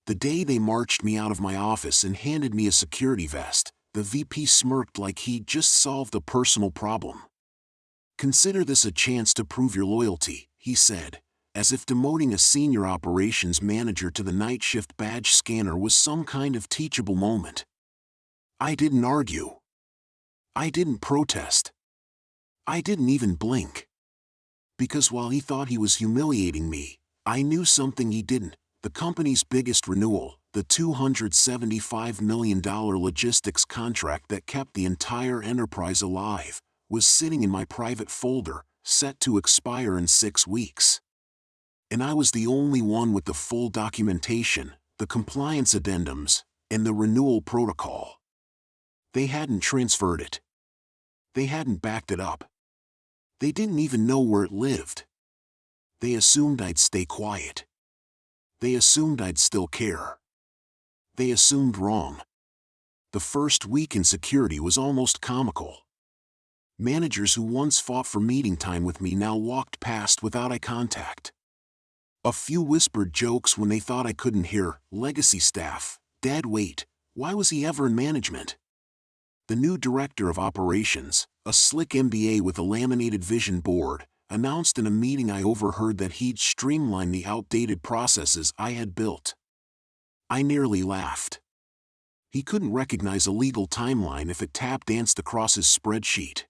The day they marched me out of my office and handed me a security vest, the VP smirked like he'd just solved a personal problem. "Consider this a chance to prove your loyalty," he said, as if demoting a senior operations manager to the night shift badge scanner was some kind of teachable moment. I didn't argue. I didn't protest. I didn't even blink. Because while he thought he was humiliating me, I knew something he didn't. The company's biggest renewal, the $275 million logistics contract that kept the entire enterprise alive, was sitting in my private folder, set to expire in 6 weeks. And I was the only one with the full documentation, the compliance addendums, and the renewal protocol. They hadn't transferred it. They hadn't backed it up. They didn't even know where it lived. They assumed I'd stay quiet. They assumed I'd still care. They assumed wrong. The first week in security was almost comical. Managers who once fought for meeting time with me now walked past without eye contact. A few whispered jokes when they thought I couldn't hear. Legacy staff, dead weight, why was he ever in management? The new director of operations, a slick MBA with a laminated vision board, announced in a meeting I overheard that he'd streamline the outdated processes I had built. I nearly laughed. He couldn't recognize a legal timeline if it tap danced across his spreadsheet.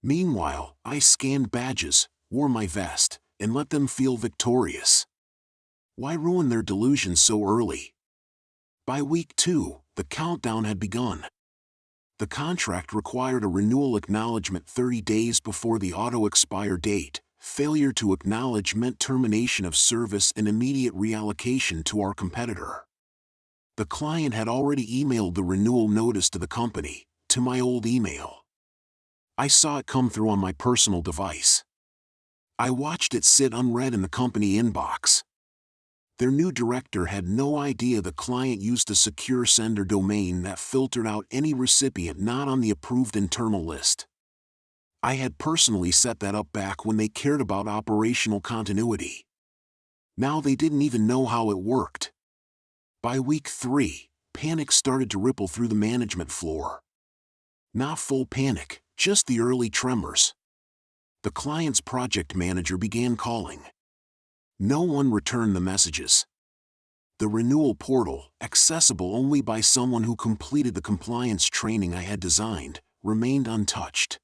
Meanwhile, I scanned badges, wore my vest, and let them feel victorious. Why ruin their delusions so early? By week 2, the countdown had begun. The contract required a renewal acknowledgement 30 days before the auto-expire date. Failure to acknowledge meant termination of service and immediate reallocation to our competitor. The client had already emailed the renewal notice to the company, to my old email. I saw it come through on my personal device. I watched it sit unread in the company inbox. Their new director had no idea the client used a secure sender domain that filtered out any recipient not on the approved internal list. I had personally set that up back when they cared about operational continuity. Now they didn't even know how it worked. By week 3, panic started to ripple through the management floor. Not full panic, just the early tremors. The client's project manager began calling. No one returned the messages. The renewal portal, accessible only by someone who completed the compliance training I had designed, remained untouched.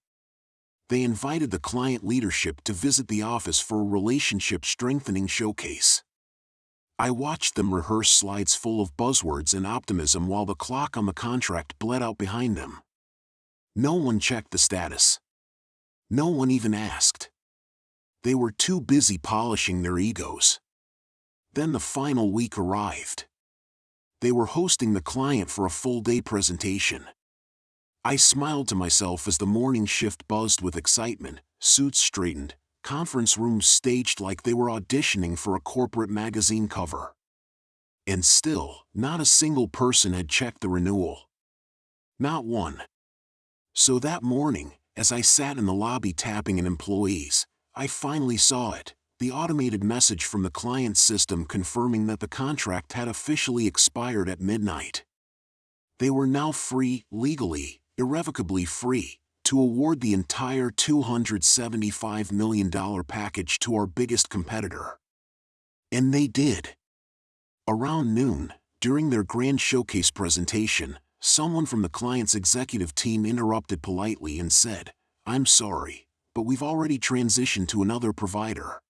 They invited the client leadership to visit the office for a relationship-strengthening showcase. I watched them rehearse slides full of buzzwords and optimism while the clock on the contract bled out behind them. No one checked the status. No one even asked. They were too busy polishing their egos. Then the final week arrived. They were hosting the client for a full-day presentation. I smiled to myself as the morning shift buzzed with excitement, suits straightened, conference rooms staged like they were auditioning for a corporate magazine cover. And still, not a single person had checked the renewal. Not one. So that morning, as I sat in the lobby tapping in employees, I finally saw it, the automated message from the client system confirming that the contract had officially expired at midnight. They were now free, legally, irrevocably free, to award the entire $275 million package to our biggest competitor. And they did. Around noon, during their grand showcase presentation, someone from the client's executive team interrupted politely and said, "I'm sorry, but we've already transitioned to another provider.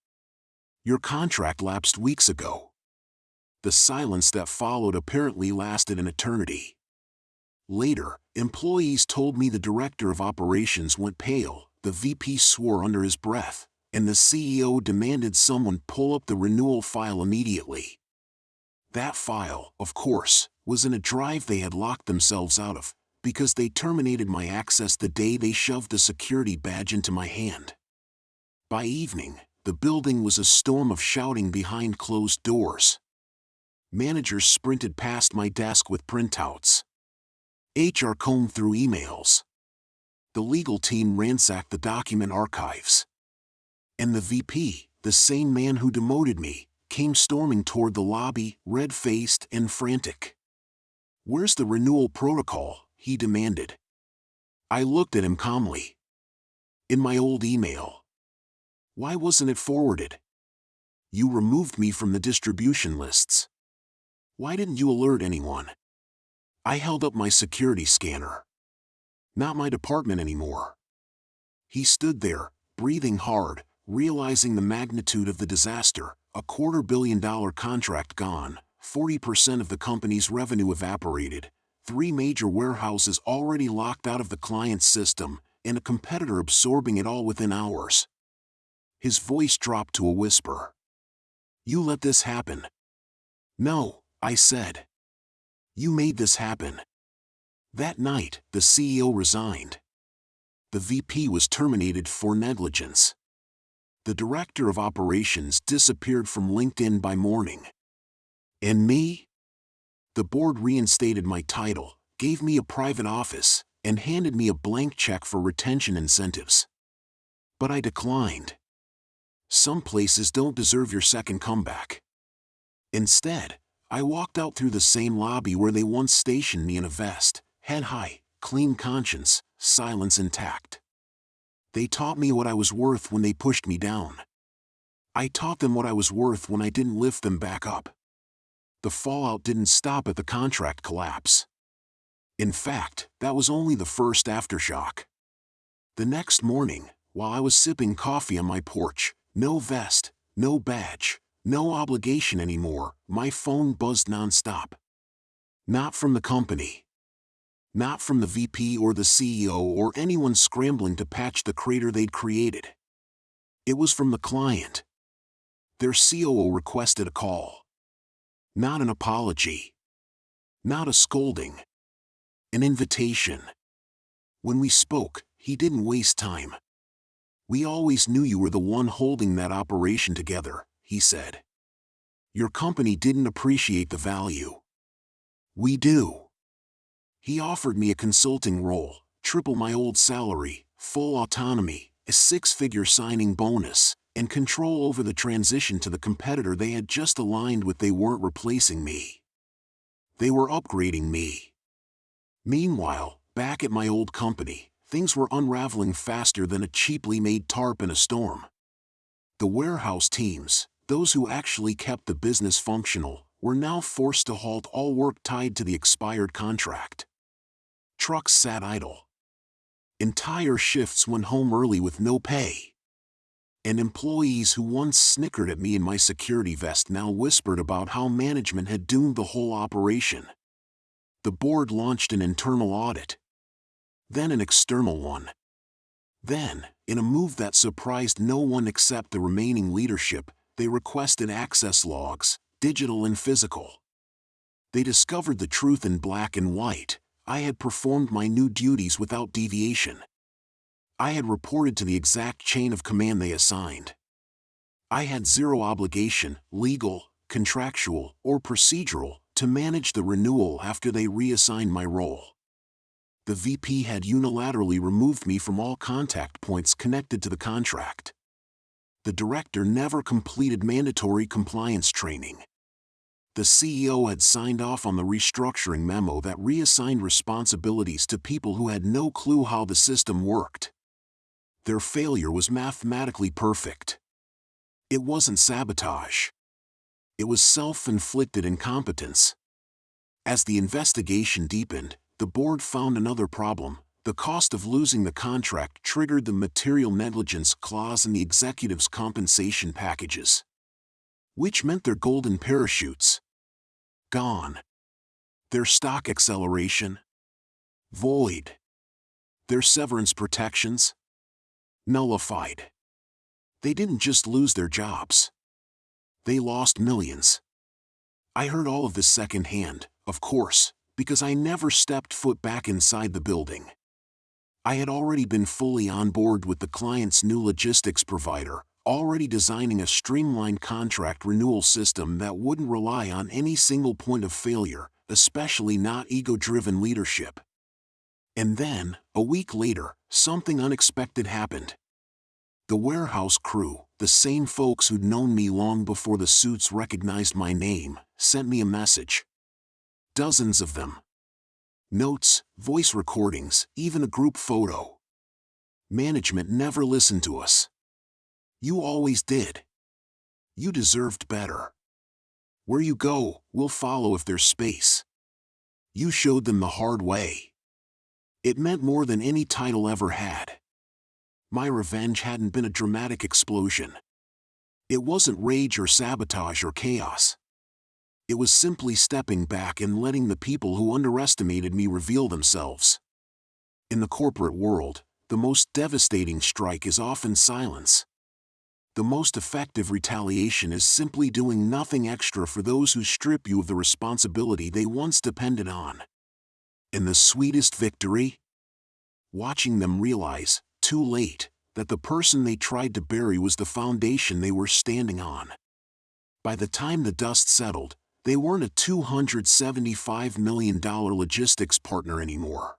Your contract lapsed weeks ago." The silence that followed apparently lasted an eternity. Later, employees told me the director of operations went pale, the VP swore under his breath, and the CEO demanded someone pull up the renewal file immediately. That file, of course, was in a drive they had locked themselves out of, because they terminated my access the day they shoved a security badge into my hand. By evening, the building was a storm of shouting behind closed doors. Managers sprinted past my desk with printouts. HR combed through emails. The legal team ransacked the document archives. And the VP, the same man who demoted me, came storming toward the lobby, red-faced and frantic. "Where's the renewal protocol?" he demanded. I looked at him calmly. "In my old email." "Why wasn't it forwarded?" "You removed me from the distribution lists." "Why didn't you alert anyone?" I held up my security scanner. "Not my department anymore." He stood there, breathing hard, realizing the magnitude of the disaster. A $250 million contract gone, 40% of the company's revenue evaporated, 3 major warehouses already locked out of the client's system, and a competitor absorbing it all within hours. His voice dropped to a whisper. "You let this happen." "No," I said. "You made this happen." That night, the CEO resigned. The VP was terminated for negligence. The director of operations disappeared from LinkedIn by morning. And me? The board reinstated my title, gave me a private office, and handed me a blank check for retention incentives. But I declined. Some places don't deserve your second comeback. Instead, I walked out through the same lobby where they once stationed me in a vest, head high, clean conscience, silence intact. They taught me what I was worth when they pushed me down. I taught them what I was worth when I didn't lift them back up. The fallout didn't stop at the contract collapse. In fact, that was only the first aftershock. The next morning, while I was sipping coffee on my porch, no vest, no badge, no obligation anymore, my phone buzzed nonstop. Not from the company. Not from the VP or the CEO or anyone scrambling to patch the crater they'd created. It was from the client. Their COO requested a call. Not an apology. Not a scolding. An invitation. When we spoke, he didn't waste time. "We always knew you were the one holding that operation together," he said. "Your company didn't appreciate the value. We do." He offered me a consulting role, triple my old salary, full autonomy, a 6-figure signing bonus, and control over the transition to the competitor they had just aligned with. They weren't replacing me. They were upgrading me. Meanwhile, back at my old company, things were unraveling faster than a cheaply made tarp in a storm. The warehouse teams, those who actually kept the business functional, were now forced to halt all work tied to the expired contract. Trucks sat idle. Entire shifts went home early with no pay. And employees who once snickered at me in my security vest now whispered about how management had doomed the whole operation. The board launched an internal audit. Then an external one. Then, in a move that surprised no one except the remaining leadership, they requested access logs, digital and physical. They discovered the truth in black and white. I had performed my new duties without deviation. I had reported to the exact chain of command they assigned. I had zero obligation, legal, contractual, or procedural, to manage the renewal after they reassigned my role. The VP had unilaterally removed me from all contact points connected to the contract. The director never completed mandatory compliance training. The CEO had signed off on the restructuring memo that reassigned responsibilities to people who had no clue how the system worked. Their failure was mathematically perfect. It wasn't sabotage. It was self-inflicted incompetence. As the investigation deepened, the board found another problem. The cost of losing the contract triggered the material negligence clause in the executives' compensation packages. Which meant their golden parachutes. Gone. Their stock acceleration. Void. Their severance protections. Nullified. They didn't just lose their jobs. They lost millions. I heard all of this secondhand, of course, because I never stepped foot back inside the building. I had already been fully on board with the client's new logistics provider, already designing a streamlined contract renewal system that wouldn't rely on any single point of failure, especially not ego-driven leadership. And then, a week later, something unexpected happened. The warehouse crew, The same folks who'd known me long before the suits recognized my name sent me a message. Dozens of them. Notes, voice recordings, even a group photo. Management never listened to us. You always did. You deserved better. Where you go, we'll follow if there's space. You showed them the hard way. It meant more than any title ever had. My revenge hadn't been a dramatic explosion. It wasn't rage or sabotage or chaos. It was simply stepping back and letting the people who underestimated me reveal themselves. In the corporate world, the most devastating strike is often silence. The most effective retaliation is simply doing nothing extra for those who strip you of the responsibility they once depended on. And the sweetest victory? Watching them realize, too late, that the person they tried to bury was the foundation they were standing on. By the time the dust settled, they weren't a $275 million logistics partner anymore.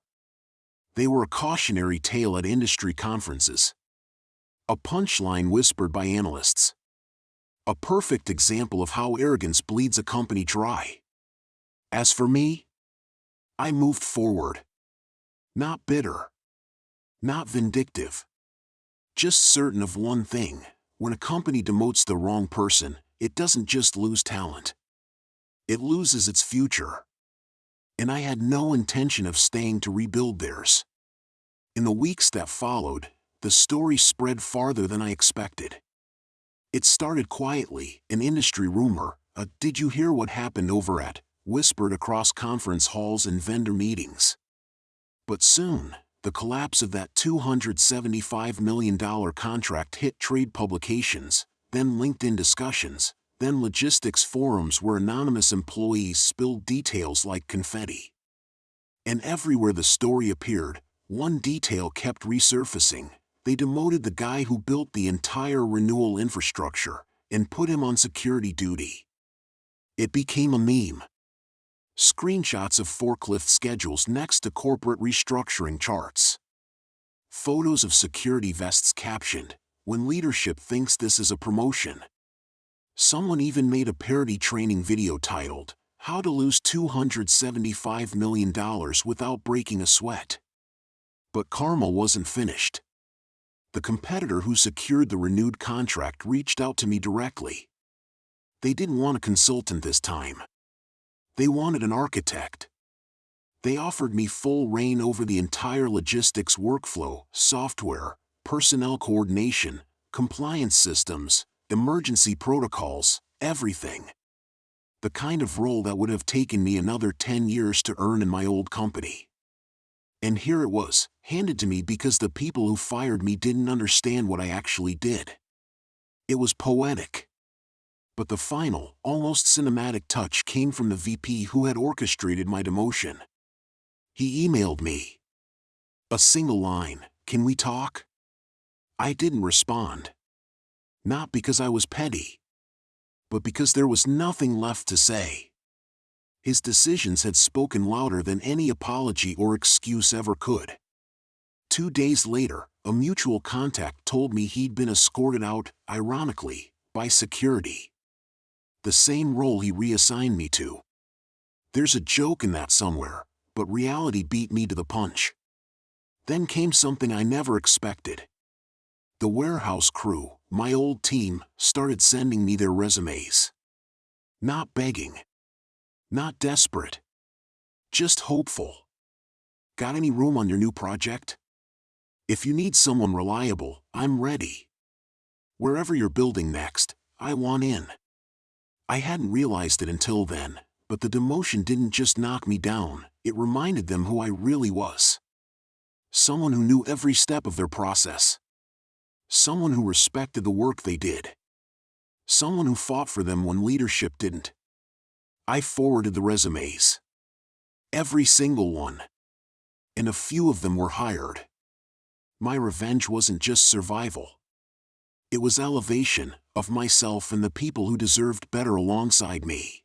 They were a cautionary tale at industry conferences. A punchline whispered by analysts. A perfect example of how arrogance bleeds a company dry. As for me, I moved forward. Not bitter. Not vindictive. Just certain of one thing: when a company demotes the wrong person, it doesn't just lose talent. It loses its future. And I had no intention of staying to rebuild theirs. In the weeks that followed, the story spread farther than I expected. It started quietly, an industry rumor, a "did you hear what happened over at," whispered across conference halls and vendor meetings. But soon, the collapse of that $275 million contract hit trade publications, then LinkedIn discussions, then logistics forums where anonymous employees spilled details like confetti. And everywhere the story appeared, one detail kept resurfacing: they demoted the guy who built the entire renewal infrastructure and put him on security duty. It became a meme. Screenshots of forklift schedules next to corporate restructuring charts. Photos of security vests captioned, "When leadership thinks this is a promotion." Someone even made a parody training video titled, "How to Lose $275 million Without Breaking a Sweat." But karma wasn't finished. The competitor who secured the renewed contract reached out to me directly. They didn't want a consultant this time. They wanted an architect. They offered me full reign over the entire logistics workflow, software, personnel coordination, compliance systems, emergency protocols, everything. The kind of role that would have taken me another 10 years to earn in my old company. And here it was, handed to me because the people who fired me didn't understand what I actually did. It was poetic. But the final, almost cinematic touch came from the VP who had orchestrated my demotion. He emailed me. A single line, "Can we talk?" I didn't respond. Not because I was petty, but because there was nothing left to say. His decisions had spoken louder than any apology or excuse ever could. 2 days later, a mutual contact told me he'd been escorted out, ironically, by security. The same role he reassigned me to. There's a joke in that somewhere, but reality beat me to the punch. Then came something I never expected. The warehouse crew, my old team, started sending me their resumes. Not begging. Not desperate. Just hopeful. "Got any room on your new project? If you need someone reliable, I'm ready. Wherever you're building next, I want in." I hadn't realized it until then, but the demotion didn't just knock me down, it reminded them who I really was. Someone who knew every step of their process. Someone who respected the work they did. Someone who fought for them when leadership didn't. I forwarded the resumes. Every single one. And a few of them were hired. My revenge wasn't just survival. It was elevation of myself and the people who deserved better alongside me.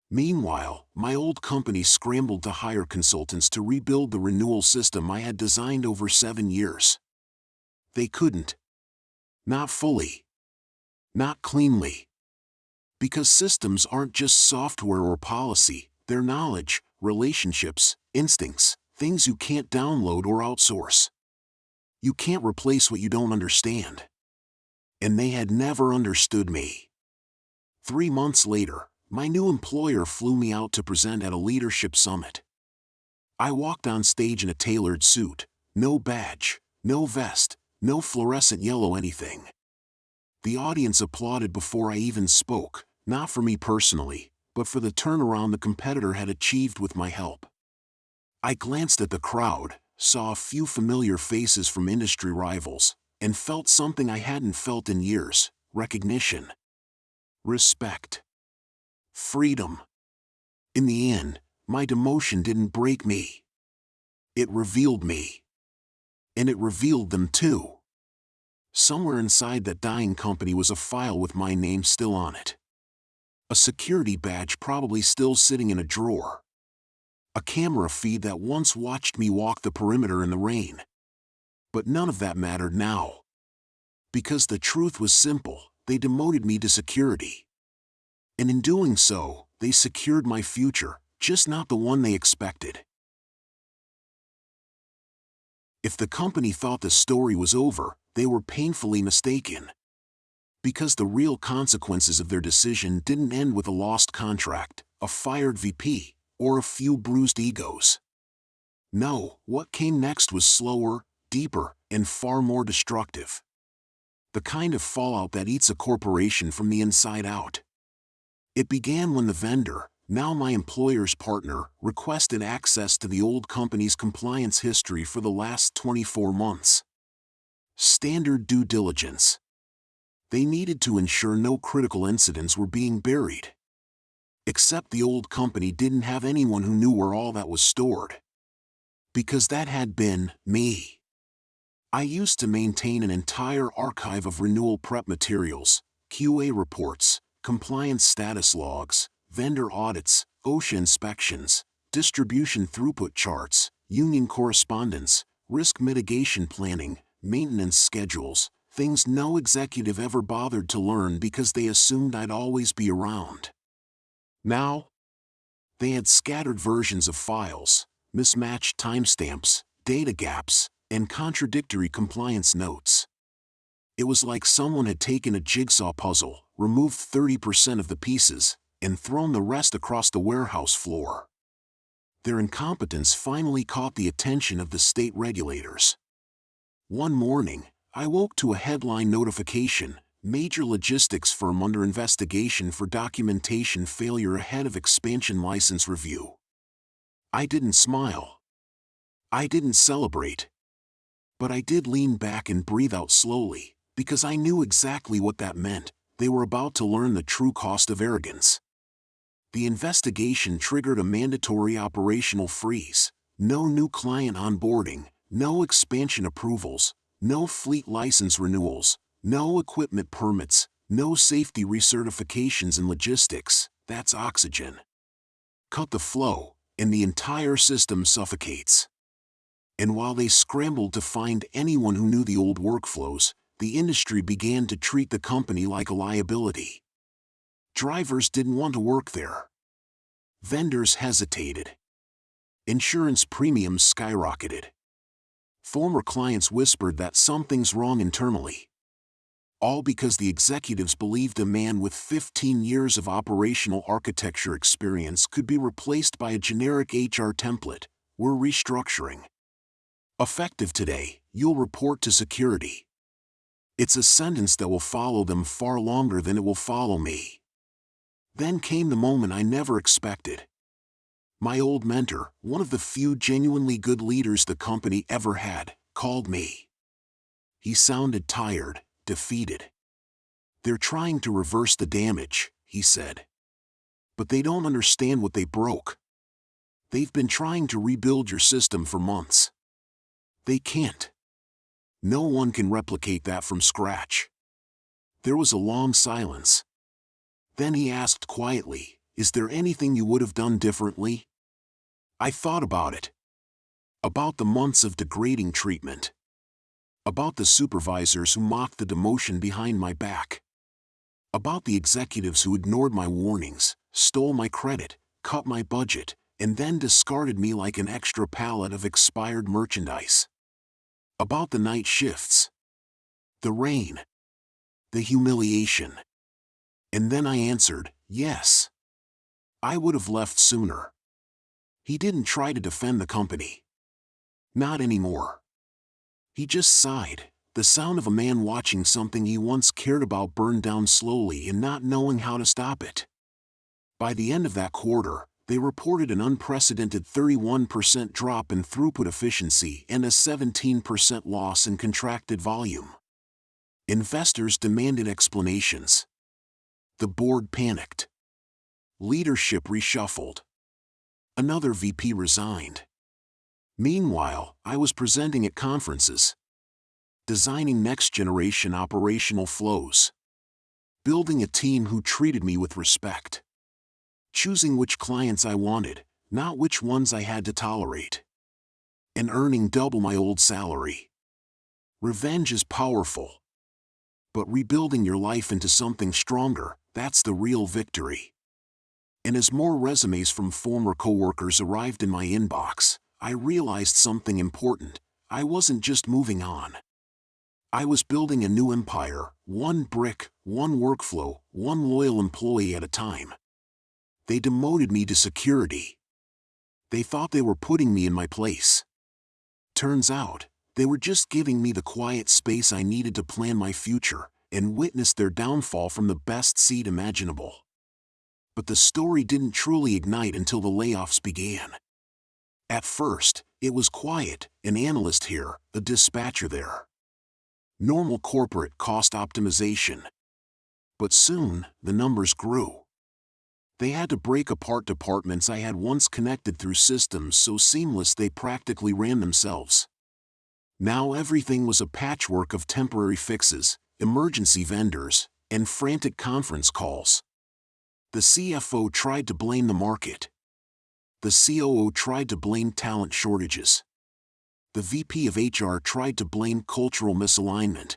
Meanwhile, my old company scrambled to hire consultants to rebuild the renewal system I had designed over 7 years. They couldn't. Not fully. not cleanly. Because systems aren't just software or policy, they're knowledge, relationships, instincts, things you can't download or outsource. You can't replace what you don't understand. And they had never understood me. 3 months later, my new employer flew me out to present at a leadership summit. I walked on stage in a tailored suit, no badge, no vest, no fluorescent yellow anything. The audience applauded before I even spoke, not for me personally, but for the turnaround the competitor had achieved with my help. I glanced at the crowd, saw a few familiar faces from industry rivals, and felt something I hadn't felt in years: recognition, respect, freedom. In the end, my demotion didn't break me. It revealed me. And it revealed them too. Somewhere inside that dying company was a file with my name still on it. A security badge probably still sitting in a drawer. A camera feed that once watched me walk the perimeter in the rain. But none of that mattered now. Because the truth was simple: they demoted me to security. And in doing so, they secured my future, just not the one they expected. If the company thought the story was over, they were painfully mistaken. Because the real consequences of their decision didn't end with a lost contract, a fired VP, or a few bruised egos. No, what came next was slower, deeper, and far more destructive. The kind of fallout that eats a corporation from the inside out. It began when the vendor, now my employer's partner, requested access to the old company's compliance history for the last 24 months. Standard due diligence. They needed to ensure no critical incidents were being buried. Except the old company didn't have anyone who knew where all that was stored. Because that had been me. I used to maintain an entire archive of renewal prep materials, QA reports, compliance status logs, vendor audits, OSHA inspections, distribution throughput charts, union correspondence, risk mitigation planning, maintenance schedules, things no executive ever bothered to learn because they assumed I'd always be around. Now, they had scattered versions of files, mismatched timestamps, data gaps, and contradictory compliance notes. It was like someone had taken a jigsaw puzzle, removed 30% of the pieces, and thrown the rest across the warehouse floor. Their incompetence finally caught the attention of the state regulators. One morning, I woke to a headline notification: major logistics firm under investigation for documentation failure ahead of expansion license review. I didn't smile. I didn't celebrate. But I did lean back and breathe out slowly, because I knew exactly what that meant. They were about to learn the true cost of arrogance. The investigation triggered a mandatory operational freeze: no new client onboarding, no expansion approvals, no fleet license renewals, no equipment permits, no safety recertifications in logistics. That's oxygen. Cut the flow, and the entire system suffocates. And while they scrambled to find anyone who knew the old workflows, the industry began to treat the company like a liability. Drivers didn't want to work there. Vendors hesitated. Insurance premiums skyrocketed. Former clients whispered that something's wrong internally. All because the executives believed a man with 15 years of operational architecture experience could be replaced by a generic HR template. We're restructuring. Effective today, you'll report to security. It's a sentence that will follow them far longer than it will follow me. Then came the moment I never expected. My old mentor, one of the few genuinely good leaders the company ever had, called me. He sounded tired, defeated. They're trying to reverse the damage, he said. But they don't understand what they broke. They've been trying to rebuild your system for months. They can't. No one can replicate that from scratch. There was a long silence. Then he asked quietly, "Is there anything you would have done differently?" I thought about it. About the months of degrading treatment. About the supervisors who mocked the demotion behind my back. About the executives who ignored my warnings, stole my credit, cut my budget, and then discarded me like an extra pallet of expired merchandise. About the night shifts, the rain, the humiliation. And then I answered, yes. I would have left sooner. He didn't try to defend the company. Not anymore. He just sighed, the sound of a man watching something he once cared about burn down slowly and not knowing how to stop it. By the end of that quarter, they reported an unprecedented 31% drop in throughput efficiency and a 17% loss in contracted volume. Investors demanded explanations. The board panicked. Leadership reshuffled. Another VP resigned. Meanwhile, I was presenting at conferences, designing next-generation operational flows, building a team who treated me with respect, choosing which clients I wanted, not which ones I had to tolerate, and earning double my old salary. Revenge is powerful, but rebuilding your life into something stronger, that's the real victory. And as more resumes from former coworkers arrived in my inbox, I realized something important. I wasn't just moving on. I was building a new empire, one brick, one workflow, one loyal employee at a time. They demoted me to security. They thought they were putting me in my place. Turns out, they were just giving me the quiet space I needed to plan my future and witness their downfall from the best seat imaginable. But the story didn't truly ignite until the layoffs began. At first, it was quiet, an analyst here, a dispatcher there. Normal corporate cost optimization. But soon, the numbers grew. They had to break apart departments I had once connected through systems so seamless they practically ran themselves. Now everything was a patchwork of temporary fixes, emergency vendors, and frantic conference calls. The CFO tried to blame the market. The COO tried to blame talent shortages. The VP of HR tried to blame cultural misalignment.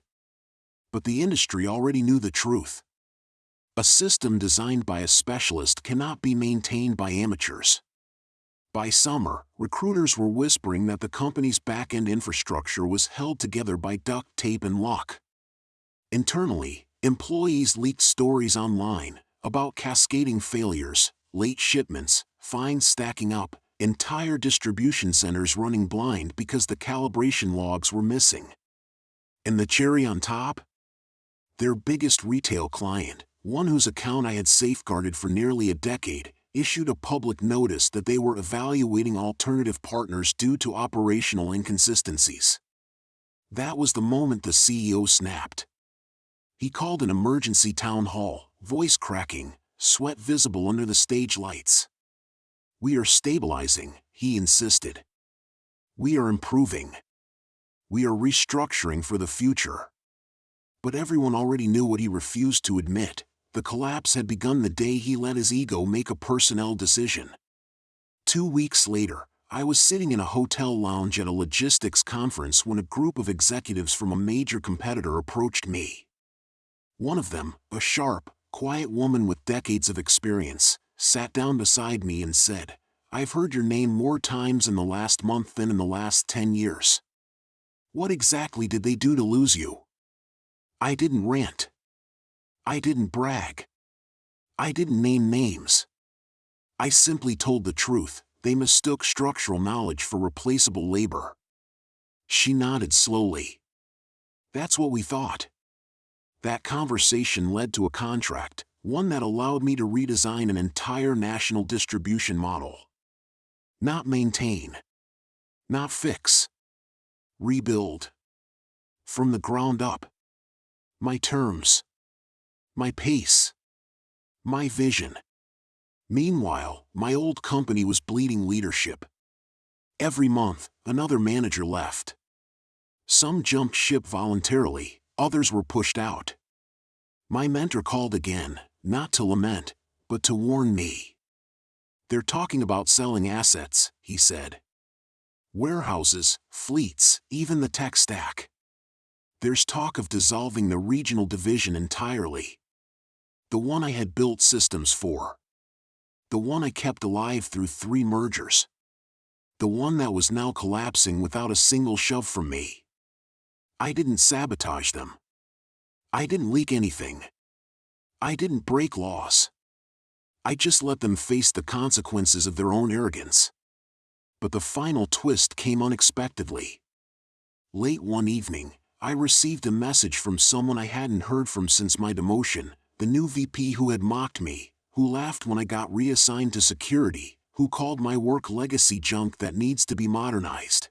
But the industry already knew the truth. A system designed by a specialist cannot be maintained by amateurs. By summer, recruiters were whispering that the company's back-end infrastructure was held together by duct tape and luck. Internally, employees leaked stories online about cascading failures, late shipments, fines stacking up, entire distribution centers running blind because the calibration logs were missing. And the cherry on top? Their biggest retail client, one whose account I had safeguarded for nearly a decade, issued a public notice that they were evaluating alternative partners due to operational inconsistencies. That was the moment the CEO snapped. He called an emergency town hall, voice cracking, sweat visible under the stage lights. "We are stabilizing," he insisted. "We are improving. We are restructuring for the future." But everyone already knew what he refused to admit. The collapse had begun the day he let his ego make a personnel decision. 2 weeks later, I was sitting in a hotel lounge at a logistics conference when a group of executives from a major competitor approached me. One of them, a sharp, quiet woman with decades of experience, sat down beside me and said, "I've heard your name more times in the last month than in the last 10 years. What exactly did they do to lose you?" I didn't rant. I didn't brag. I didn't name names. I simply told the truth. They mistook structural knowledge for replaceable labor. She nodded slowly. "That's what we thought." That conversation led to a contract, one that allowed me to redesign an entire national distribution model. Not maintain. Not fix. Rebuild. From the ground up. My terms. My pace. My vision. Meanwhile, my old company was bleeding leadership. Every month, another manager left. Some jumped ship voluntarily, others were pushed out. My mentor called again, not to lament, but to warn me. "They're talking about selling assets," he said. "Warehouses, fleets, even the tech stack. There's talk of dissolving the regional division entirely." The one I had built systems for. The one I kept alive through 3 mergers. The one that was now collapsing without a single shove from me. I didn't sabotage them. I didn't leak anything. I didn't break laws. I just let them face the consequences of their own arrogance. But the final twist came unexpectedly. Late one evening, I received a message from someone I hadn't heard from since my demotion, the new VP who had mocked me, who laughed when I got reassigned to security, who called my work legacy junk that needs to be modernized.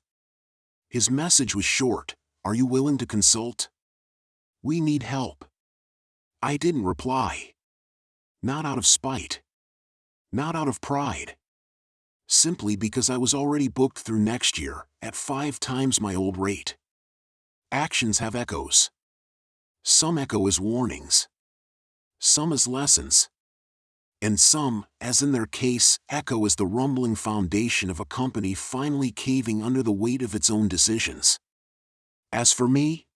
His message was short: "Are you willing to consult? We need help." I didn't reply. Not out of spite. Not out of pride. Simply because I was already booked through next year, at 5 times my old rate. Actions have echoes. Some echo as warnings. Some as lessons. And some, as in their case, echo as the rumbling foundation of a company finally caving under the weight of its own decisions. As for me,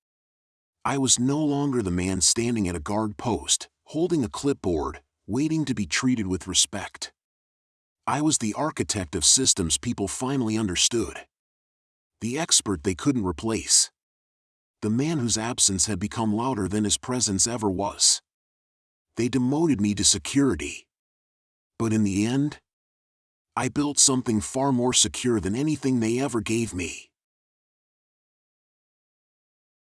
I was no longer the man standing at a guard post, holding a clipboard, waiting to be treated with respect. I was the architect of systems people finally understood. The expert they couldn't replace. The man whose absence had become louder than his presence ever was. They demoted me to security. But in the end, I built something far more secure than anything they ever gave me.